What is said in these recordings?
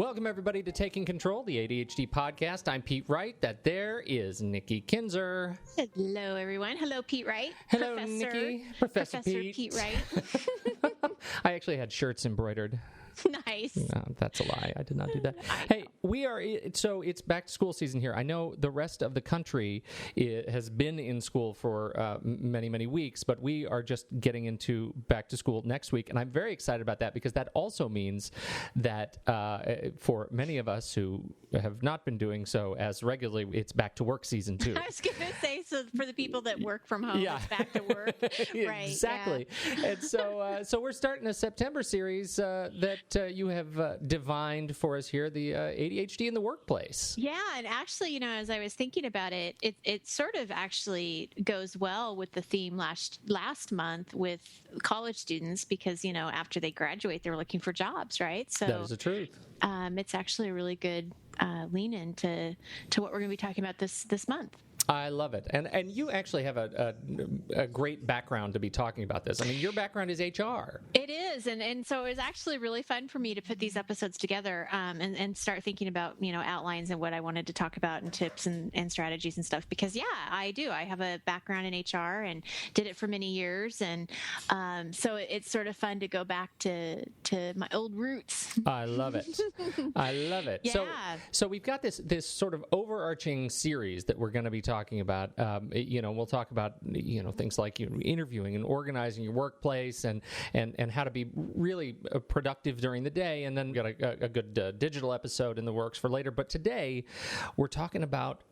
Welcome, everybody, to Taking Control, the ADHD podcast. I'm Pete Wright. That there is Nikki Kinzer. Hello, everyone. Hello, Pete Wright. Hello, Nikki. Professor Pete Wright. I actually had shirts embroidered. Nice. No, that's a lie. I did not do that. Hey, so it's back to school season here. I know the rest of the country has been in school for many, many weeks, but we are just getting into back to school next week. And I'm very excited about that because that also means that for many of us who have not been doing so as regularly, it's back to work season too. I was going to say, so for the people that work from home, it's back to work. Right. Exactly. Yeah. And so we're starting a September series that you have divined for us here, the ADHD in the workplace. Yeah, and actually, as I was thinking about it, it sort of actually goes well with the theme last month with college students because, after they graduate, they're looking for jobs, right? So that is the truth. It's actually a really good lean into what we're going to be talking about this month. I love it. And you actually have a great background to be talking about this. I mean, your background is HR. It is. And so it was actually really fun for me to put these episodes together and start thinking about, outlines and what I wanted to talk about and tips and strategies and stuff. Because, yeah, I do. I have a background in HR and did it for many years. And so it's sort of fun to go back to my old roots. I love it. I love it. Yeah. So we've got this sort of overarching series that we're going to be talking about. We'll talk about things like interviewing and organizing your workplace and how to be really productive during the day, and then we got a good digital episode in the works for later. But today we're talking about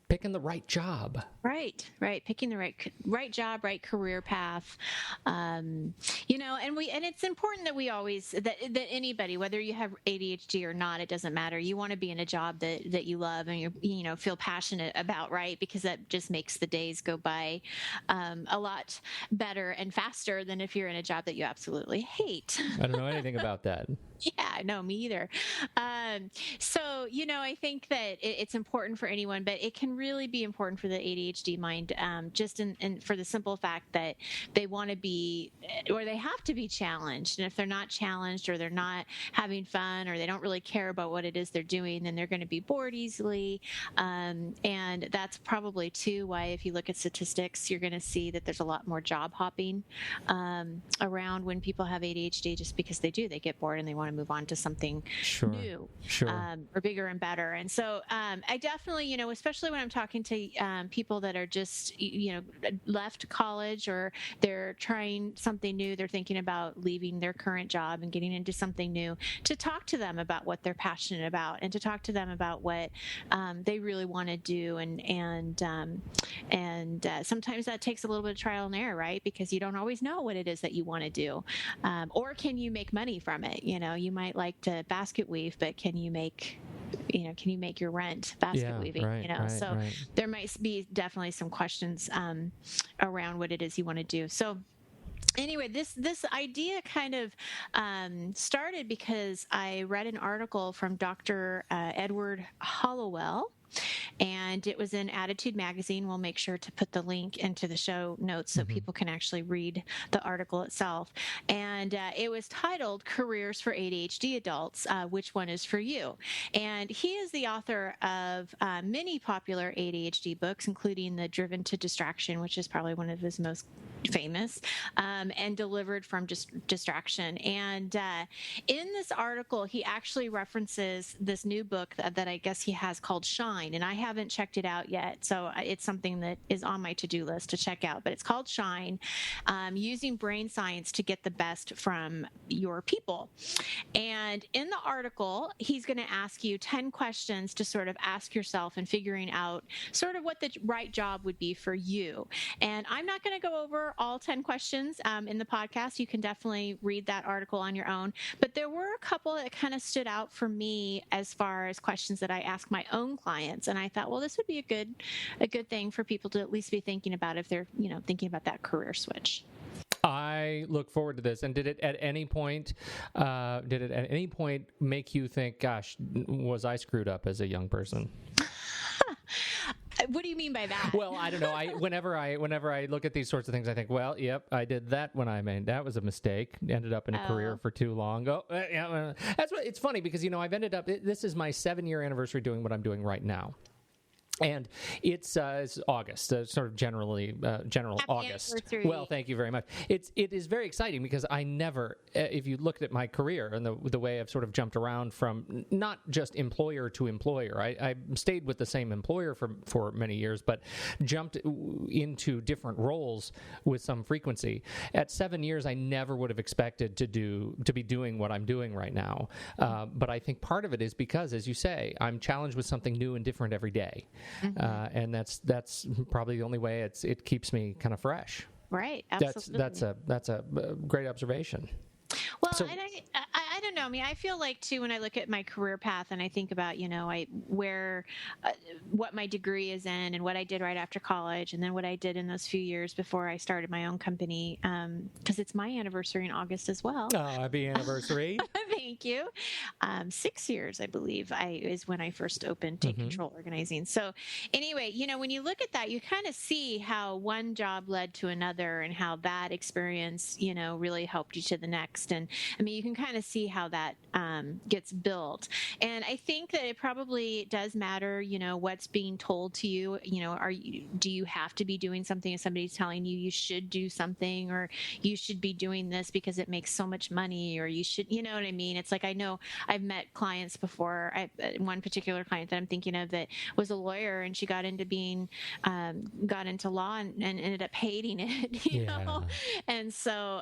picking the right job. Right. Picking the right job, right career path. And it's important that we always, that anybody, whether you have ADHD or not, it doesn't matter. You want to be in a job that you love and you feel passionate about, right? Because that just makes the days go by a lot better and faster than if you're in a job that you absolutely hate. I don't know anything about that. Yeah, no, me either. So, I think that it's important for anyone, but it can really be important for the ADHD mind, just for the simple fact that they want to be, or they have to be challenged. And if they're not challenged or they're not having fun or they don't really care about what it is they're doing, then they're going to be bored easily. And that's probably too why if you look at statistics, you're going to see that there's a lot more job hopping around when people have ADHD, just because they get bored and they want to move on to something new or bigger and better. And so I definitely, especially when I'm talking to people that are just, left college or they're trying something new, they're thinking about leaving their current job and getting into something new, to talk to them about what they're passionate about and to talk to them about what they really want to do. And sometimes that takes a little bit of trial and error, right? Because you don't always know what it is that you want to do. Or can you make money from it? You might like to basket weave, but can you make your rent basket weaving? Right. There might be definitely some questions around what it is you want to do. So anyway, this idea kind of started because I read an article from Dr. Edward Hollowell. And it was in Attitude Magazine. We'll make sure to put the link into the show notes so people can actually read the article itself. And it was titled Careers for ADHD Adults, Which One is for You? And he is the author of many popular ADHD books, including The Driven to Distraction, which is probably one of his most famous, and Delivered from Distraction. And in this article, he actually references this new book that I guess he has called Shine. And I haven't checked it out yet, so it's something that is on my to-do list to check out. But it's called Shine, using brain science to get the best from your people. And in the article, he's going to ask you 10 questions to sort of ask yourself and figuring out sort of what the right job would be for you. And I'm not going to go over all 10 questions in the podcast. You can definitely read that article on your own. But there were a couple that kind of stood out for me as far as questions that I ask my own clients. And I thought, well, this would be a good thing for people to at least be thinking about if they're, thinking about that career switch. I look forward to this. And did it at any point make you think, gosh, was I screwed up as a young person? What do you mean by that? Well, I don't know. Whenever I look at these sorts of things, I think, well, yep, I did that when I made that was a mistake. Ended up in a career for too long. Yeah, that's what. It's funny because I've ended up. This is my 7-year anniversary doing what I'm doing right now. And it's August, sort of general Happy August. Anniversary. Well, thank you very much. It is very exciting because I never, if you looked at my career and the way I've sort of jumped around from not just employer to employer, I stayed with the same employer for many years, but jumped into different roles with some frequency. At 7 years, I never would have expected to be doing what I'm doing right now. But I think part of it is because, as you say, I'm challenged with something new and different every day. Mm-hmm. And that's probably the only way it keeps me kind of fresh. Right. Absolutely. That's a great observation. Well, and I don't know. I mean, I feel like too when I look at my career path and I think about what my degree is in and what I did right after college, and then what I did in those few years before I started my own company, because it's my anniversary in August as well. Oh, happy anniversary! Thank you. 6 years, I believe, is when I first opened Take Control Organizing. So, anyway, when you look at that, you kind of see how one job led to another, and how that experience, really helped you to the next. And I mean, you can kind of see how that gets built. And I think that it probably does matter, what's being told to you. Do you have to be doing something if somebody's telling you should do something, or you should be doing this because it makes so much money, or you should, you know what I mean? It's like, I know I've met clients before. One particular client that I'm thinking of that was a lawyer, and she got into got into law and ended up hating it, you know? And so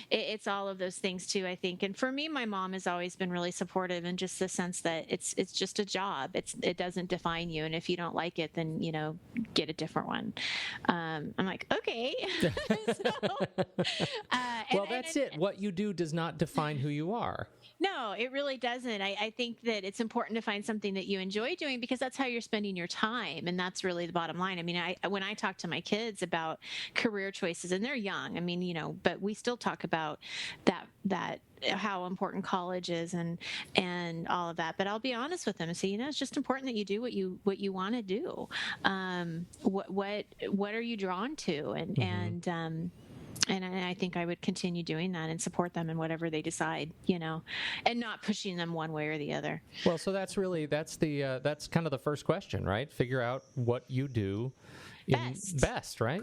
it's all of those things too, I think. And for me, my mom has always been really supportive, in just the sense that it's just a job. It doesn't define you. And if you don't like it, then, get a different one. I'm like, okay. Well, that's it. What you do does not define who you are. No, it really doesn't. I think that it's important to find something that you enjoy doing, because that's how you're spending your time. And that's really the bottom line. I mean, when I talk to my kids about career choices, and they're young, I mean, but we still talk about that how important college is and all of that. But I'll be honest with them and say, it's just important that you do what you want to do. What are you drawn to? And I think I would continue doing that and support them in whatever they decide, and not pushing them one way or the other. Well, so that's kind of the first question, right? Figure out what you do best, right?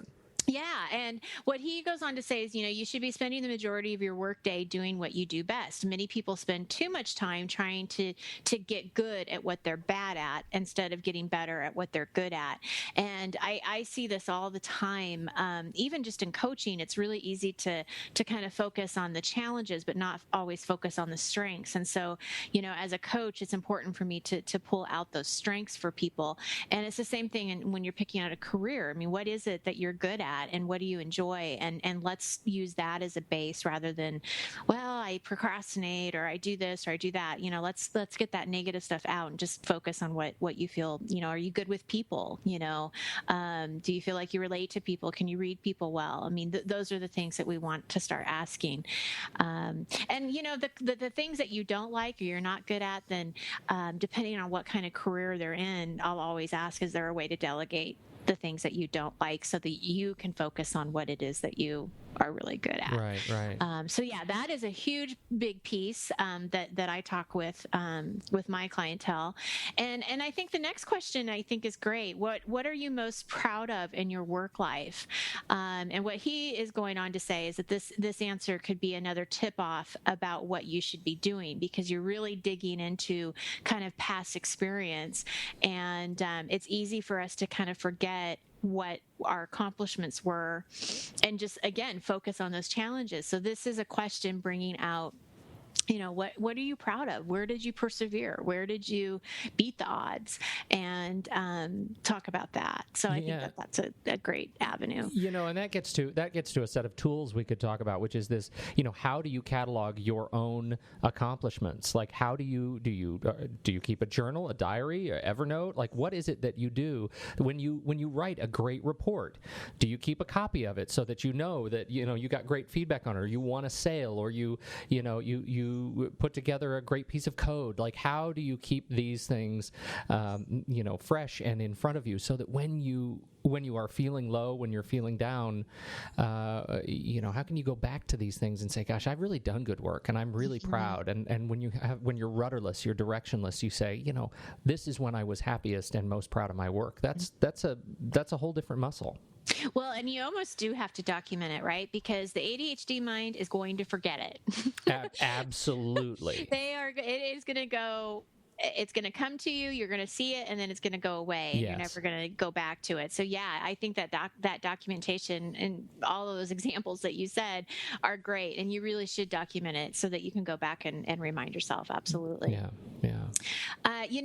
Yeah, and what he goes on to say is, you should be spending the majority of your workday doing what you do best. Many people spend too much time trying to get good at what they're bad at, instead of getting better at what they're good at. And I see this all the time. Even just in coaching, it's really easy to kind of focus on the challenges, but not always focus on the strengths. And so, as a coach, it's important for me to pull out those strengths for people. And it's the same thing when you're picking out a career. I mean, what is it that you're good at? And what do you enjoy? And let's use that as a base, rather than, well, I procrastinate, or I do this, or I do that. Let's get that negative stuff out and just focus on what you feel. Are you good with people? Do you feel like you relate to people? Can you read people well? I mean, those are the things that we want to start asking. And the things that you don't like or you're not good at, then depending on what kind of career they're in, I'll always ask, is there a way to delegate the things that you don't like, so that you can focus on what it is that you are really good at. Right. So yeah, that is a huge, big piece that I talk with my clientele. And I think the next question I think is great. What are you most proud of in your work life? And what he is going on to say is that this answer could be another tip off about what you should be doing, because you're really digging into kind of past experience, and it's easy for us to kind of forget what our accomplishments were, and just, again, focus on those challenges. So this is a question bringing out, what are you proud of? Where did you persevere? Where did you beat the odds? And talk about that. So I think that's a great avenue. And that gets to a set of tools we could talk about, which is this, how do you catalog your own accomplishments? Like, how do you keep a journal, a diary, or Evernote? Like, what is it that you do when you write a great report? Do you keep a copy of it so that you know that you got great feedback on it, or you won a sale, or you you put together a great piece of code? Like, how do you keep these things, fresh and in front of you, so that when you are feeling low, when you're feeling down, how can you go back to these things and say, gosh, I've really done good work and I'm really proud. And when you're rudderless, you're directionless, you say, this is when I was happiest and most proud of my work. That's a whole different muscle. Well, and you almost do have to document it, right? Because the ADHD mind is going to forget it. Absolutely. It is going to go. It's going to come to you, you're going to see it, and then it's going to go away. Yes. You're never going to go back to it. So yeah, I think that documentation and all of those examples that you said are great, and you really should document it so that you can go back and remind yourself. Absolutely. Yeah.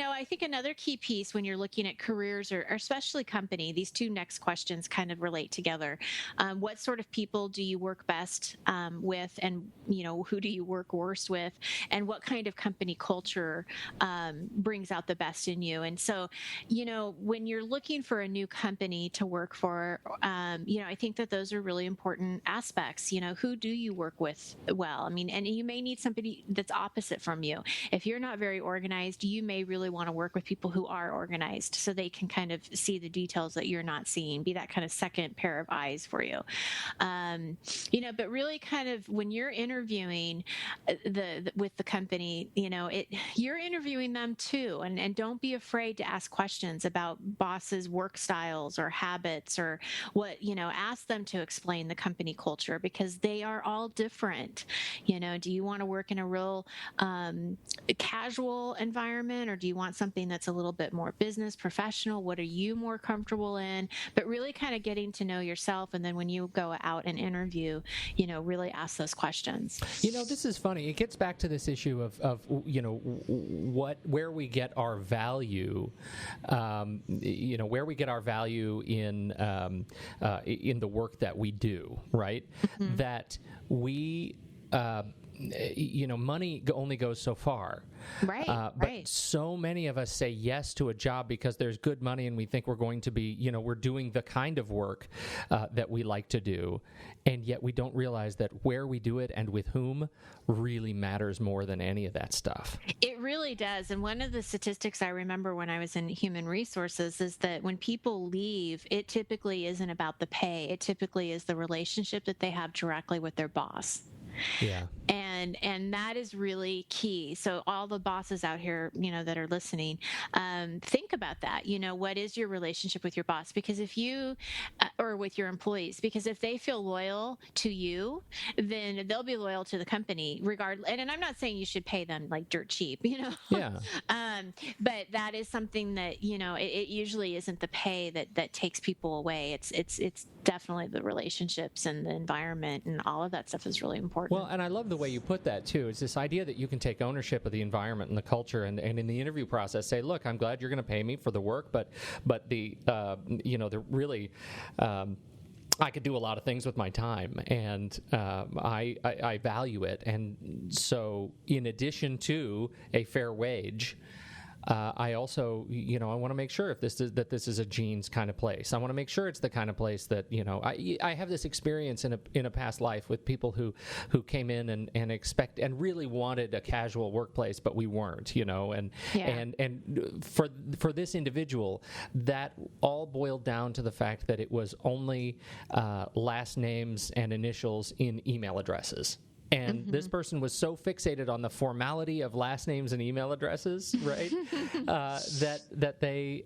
I think another key piece when you're looking at careers or especially company, these two next questions kind of relate together. What sort of people do you work best with, and who do you work worst with, and what kind of company culture brings out the best in you? And so, when you're looking for a new company to work for, I think that those are really important aspects. Who do you work with well? I mean, and you may need somebody that's opposite from you. If you're not very organized, you may really want to work with people who are organized so they can kind of see the details that you're not seeing, be that kind of second pair of eyes for you. But really kind of when you're interviewing with the company, you're interviewing them too. And don't be afraid to ask questions about bosses' work styles or habits or what, ask them to explain the company culture, because they are all different. Do you want to work in a real casual environment, or do you want something that's a little bit more business professional? What are you more comfortable in? But really kind of getting to know yourself. And then when you go out and interview, really ask those questions. This is funny. It gets back to this issue of where we get our value, where we get our value in the work that we do, right? Mm-hmm. That we, money only goes so far. Right. But so many of us say yes to a job because there's good money and we think we're going to be, we're doing the kind of work that we like to do. And yet we don't realize that where we do it and with whom really matters more than any of that stuff. It really does. And one of the statistics I remember when I was in human resources is that when people leave, it typically isn't about the pay. It typically is the relationship that they have directly with their boss. Yeah. And that is really key. So all the bosses out here, that are listening, think about that. What is your relationship with your boss? Because if you, or with your employees, because if they feel loyal to you, then they'll be loyal to the company regardless. And I'm not saying you should pay them like dirt cheap, Yeah. But that is something that, it usually isn't the pay that takes people away. It's definitely the relationships and the environment, and all of that stuff is really important. Well, and I love the way you put that too. It's this idea that you can take ownership of the environment and the culture, and in the interview process say, look, I'm glad you're going to pay me for the work, but the the really I could do a lot of things with my time, and I value it. And so in addition to a fair wage, I also, I want to make sure this is a Gene's kind of place. I want to make sure it's the kind of place that, I have this experience in a past life with people who came in and expect and really wanted a casual workplace, but we weren't, and for this individual, that all boiled down to the fact that it was only last names and initials in email addresses. And mm-hmm. this person was so fixated on the formality of last names and email addresses, right, that they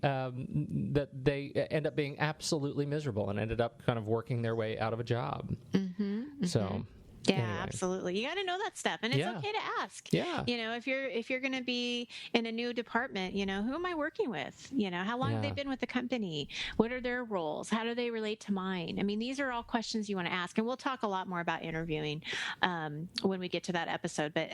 end up being absolutely miserable and ended up kind of working their way out of a job. Mm-hmm, mm-hmm. So. Yeah, anyway. Absolutely. You got to know that stuff, and it's okay to ask. Yeah. If you're going to be in a new department, who am I working with? How long have they been with the company? What are their roles? How do they relate to mine? I mean, these are all questions you want to ask, and we'll talk a lot more about interviewing when we get to that episode. But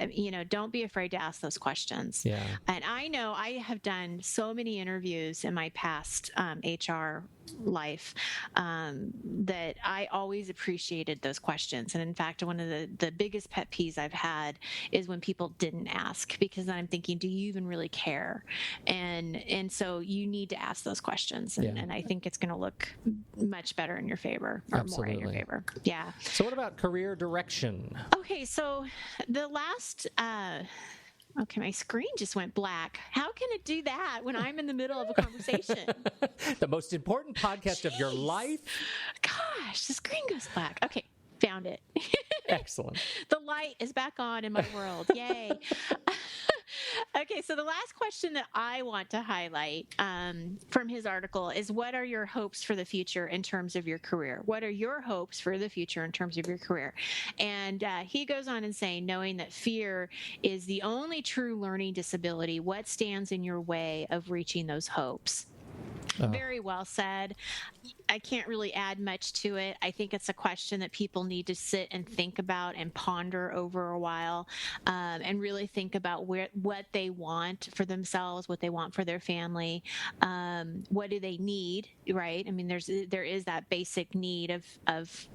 don't be afraid to ask those questions. Yeah. And I know I have done so many interviews in my past HR life that I always appreciated those questions. And in fact, when one of the biggest pet peeves I've had is when people didn't ask, because then I'm thinking, do you even really care? And so you need to ask those questions, and I think it's going to look much better in your favor, or Absolutely. more in your favor. Yeah. So what about career direction? Okay, so the last okay, my screen just went black. How can it do that when I'm in the middle of a conversation? The most important podcast of your life. Gosh, the screen goes black. Okay, found it. Excellent. The light is back on in my world. Yay. Okay, so the last question that I want to highlight from his article is, what are your hopes for the future in terms of your career? What are your hopes for the future in terms of your career? And he goes on and saying, knowing that fear is the only true learning disability, what stands in your way of reaching those hopes? Very well said. I can't really add much to it. I think it's a question that people need to sit and think about and ponder over a while, and really think about what they want for themselves, what they want for their family, what do they need, right? I mean, there is that basic need of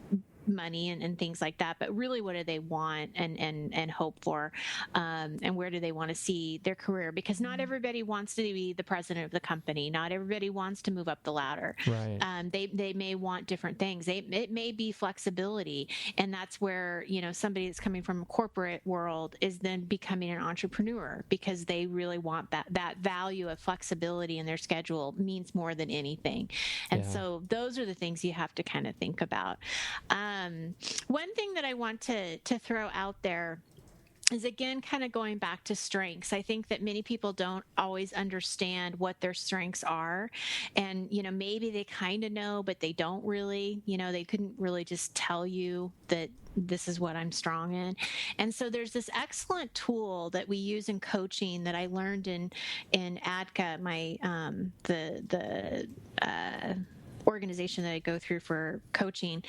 money and things like that, but really, what do they want and hope for, and where do they want to see their career? Because not everybody wants to be the president of the company. Not everybody wants to move up the ladder. Right. They may want different things. It may be flexibility, and that's where, somebody that's coming from a corporate world is then becoming an entrepreneur, because they really want that value of flexibility in their schedule means more than anything. And so those are the things you have to kind of think about. One thing that I want to throw out there is, again, kind of going back to strengths. I think that many people don't always understand what their strengths are. And, maybe they kind of know, but they don't really, they couldn't really just tell you that this is what I'm strong in. And so there's this excellent tool that we use in coaching that I learned in ADCA, my, the organization that I go through for coaching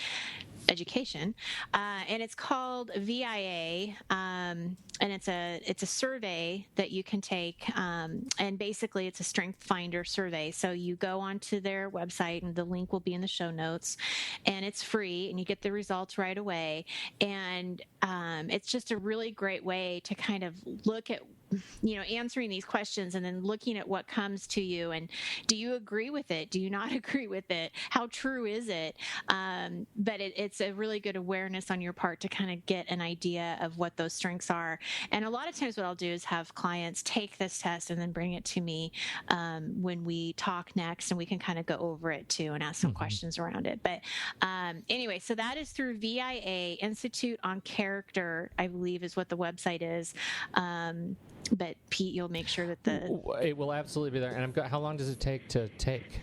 education, and it's called VIA, and it's a survey that you can take, and basically it's a strength finder survey. So you go onto their website, and the link will be in the show notes, and it's free, and you get the results right away. And it's just a really great way to kind of look at answering these questions and then looking at what comes to you, and do you agree with it? Do you not agree with it? How true is it? But it's a really good awareness on your part to kind of get an idea of what those strengths are. And a lot of times what I'll do is have clients take this test and then bring it to me when we talk next, and we can kind of go over it too and ask some questions around it. But anyway, so that is through VIA, Institute on Character, I believe is what the website is. But Pete, you'll make sure that it will absolutely be there. And how long does it take to take?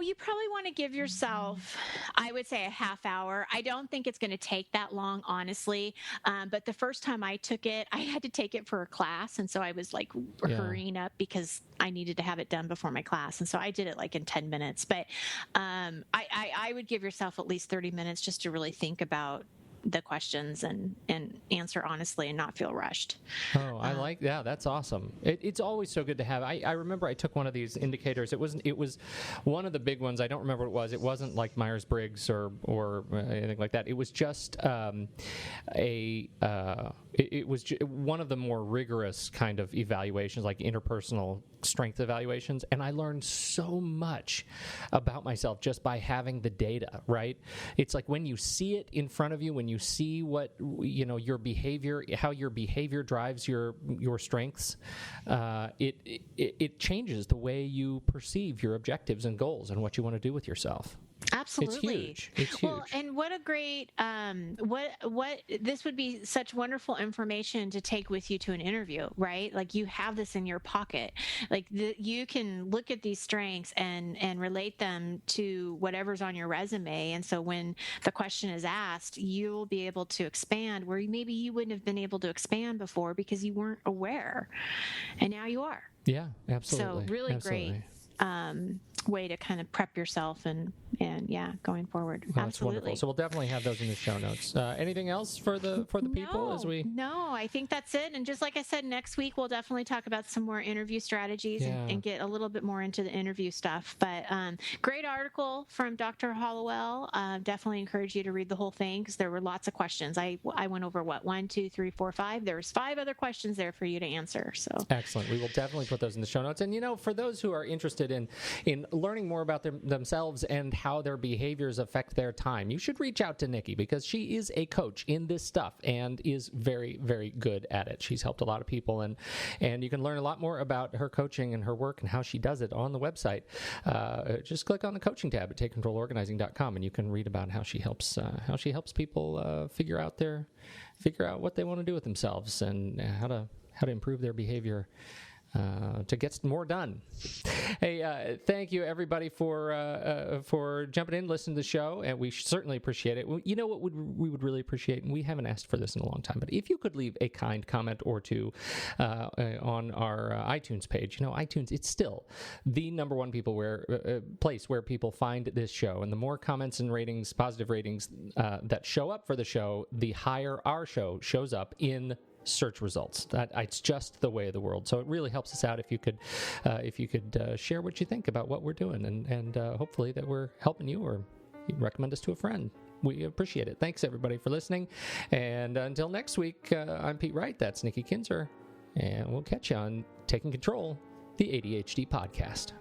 You probably want to give yourself, I would say, a half hour. I don't think it's going to take that long, honestly. But the first time I took it, I had to take it for a class. And so I was like hurrying up because I needed to have it done before my class. And so I did it like in 10 minutes. But I would give yourself at least 30 minutes just to really think about the questions and answer honestly and not feel rushed. Oh, I like that. That's awesome. It's always so good to have. I remember I took one of these indicators. It was one of the big ones. I don't remember what it was. It wasn't like Myers-Briggs or anything like that. It was just it was one of the more rigorous kind of evaluations, like interpersonal strength evaluations, and I learned so much about myself just by having the data, right? It's like when you see it in front of you, when you see what your behavior, how your behavior drives your strengths, it changes the way you perceive your objectives and goals and what you want to do with yourself. Absolutely. It's huge. Well, and what a great what this would be such wonderful information to take with you to an interview, right? Like you have this in your pocket. Like you can look at these strengths and relate them to whatever's on your resume. And so when the question is asked, you'll be able to expand where maybe you wouldn't have been able to expand before because you weren't aware. And now you are. Yeah, absolutely. So really absolutely. great. way to kind of prep yourself and yeah, going forward. Well, that's wonderful. So we'll definitely have those in the show notes. Anything else for the people as we? No, I think that's it. And just like I said, next week we'll definitely talk about some more interview strategies and get a little bit more into the interview stuff. But great article from Dr. Hollowell. Definitely encourage you to read the whole thing because there were lots of questions. I went over 1, 2, 3, 4, 5. There's 5 other questions there for you to answer. So excellent. We will definitely put those in the show notes. And for those who are interested in learning more about themselves and how their behaviors affect their time, you should reach out to Nikki because she is a coach in this stuff and is very, very good at it. She's helped a lot of people, and you can learn a lot more about her coaching and her work and how she does it on the website. Just click on the coaching tab at takecontrolorganizing.com and you can read about how she helps people figure out what they want to do with themselves and how to improve their behavior to get more done. Hey, thank you everybody for jumping in, listening to the show, and we certainly appreciate it. You know what we would really appreciate, and we haven't asked for this in a long time, but if you could leave a kind comment or two on our iTunes page. iTunes, it's still the number one place where people find this show, and the more comments and ratings, positive ratings that show up for the show, the higher our show shows up in search results. It's just the way of the world. So it really helps us out if you could share what you think about what we're doing, and hopefully that we're helping you, or you recommend us to a friend. We appreciate it. Thanks everybody for listening, and until next week, I'm Pete Wright. That's Nikki Kinzer, and we'll catch you on Taking Control, the ADHD podcast.